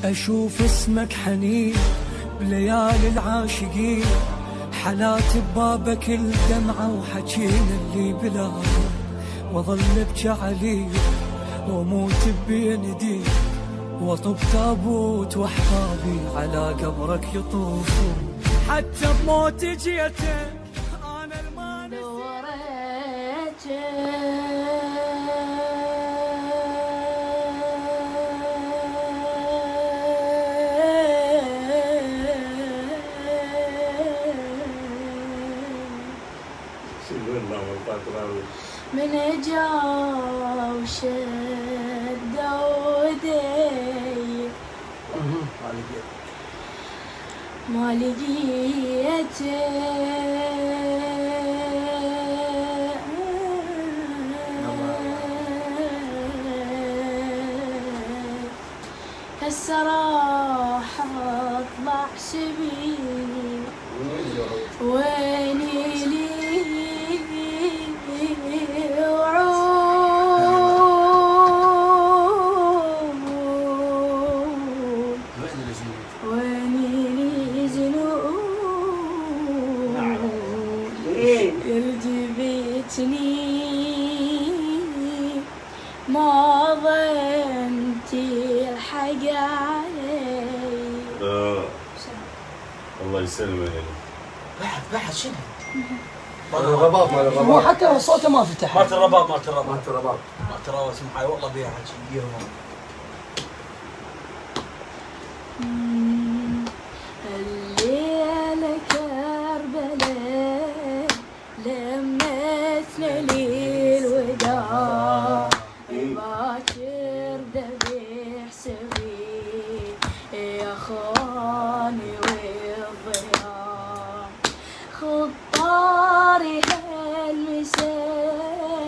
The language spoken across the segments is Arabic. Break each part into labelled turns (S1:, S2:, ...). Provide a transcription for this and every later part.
S1: أشوف اسمك حنين بليالي العاشقين، حلات ببابك الدمعة وحكينا اللي بلا، وظل ابكي عليك واموت بين ايديك، واطب تابوت واحبابي على قبرك يطوفون، حتى بموت جيتك انا الما
S2: من جا وشد ودي ما لقيته، هسه راح اطلع سبيل ويني لي ما ظنتي الحق علي.
S3: الله يسلمك.
S4: بعد شنو؟
S3: مال الرباب
S4: هو حتى صوته ما فتح.
S3: مالت الرباب مالت اسمعي والله بيها حكي
S2: الليلة كربلاء لمسنا للوداع، باكر ذبيح سبيل يا خاني والضياع، خطاري هالمساء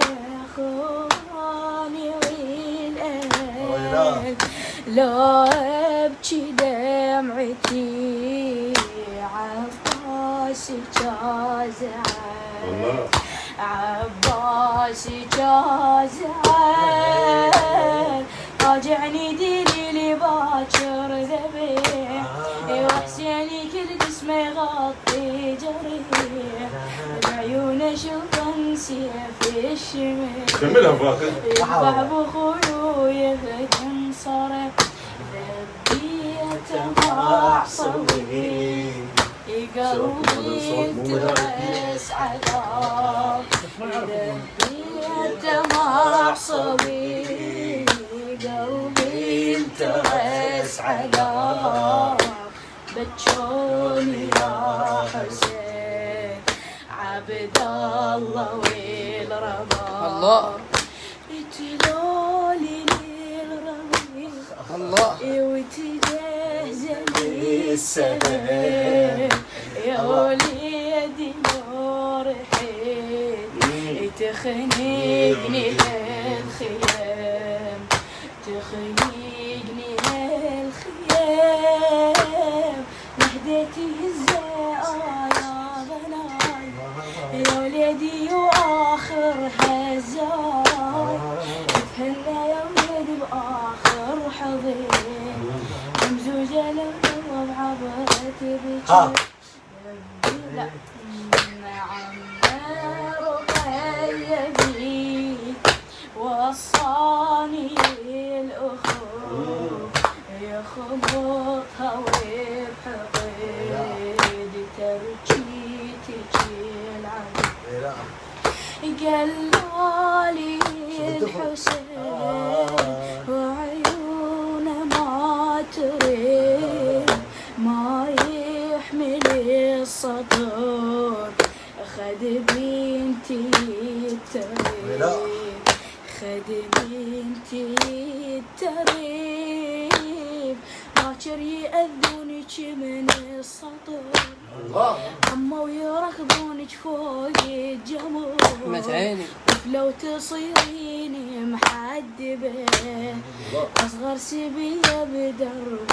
S2: خاني والأهل، لا أبكي دمعتي عباسي جازعل، عباسي جازعل، راجعني دليلي باكر ذبيح، وحسيني كل جسمه يغطي جريح، بعيونه شوفن سيف الشمال، يذبح بخلو يهجم صرف، ذبيته معصوي قلبي انترس عذاب، ذبيته معصوي قلبي انترس عذاب، بتشوني يا حسين عبد الله والرباب، الله اتلولي للربيع الله وتجهزني السبب، يا وليدي نور حيل تخنقني هالخيام، تخنقني هالخيام، نهديتي الزايا ظناي يا وليدي واخر هالزاي، تهنى يا وليدي باخر حضين، ممزوجه لما بعبرتي بجد لا نعم رقية بيك وصاني الأخوة يخبطها وبحقيد تبكي العين، قالالي الحسين وعيونه ما تريد، ما يحمل الصدر، خد بنتي التريب، خد بنتي التريب، باكر يأذونك من السطر، أما ويركضونك فوق الجمر، لو تصيريني محدبة أصغر سبية بدرب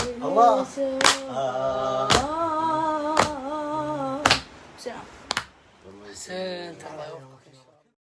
S2: السلام.
S4: حسين الله يوفقك.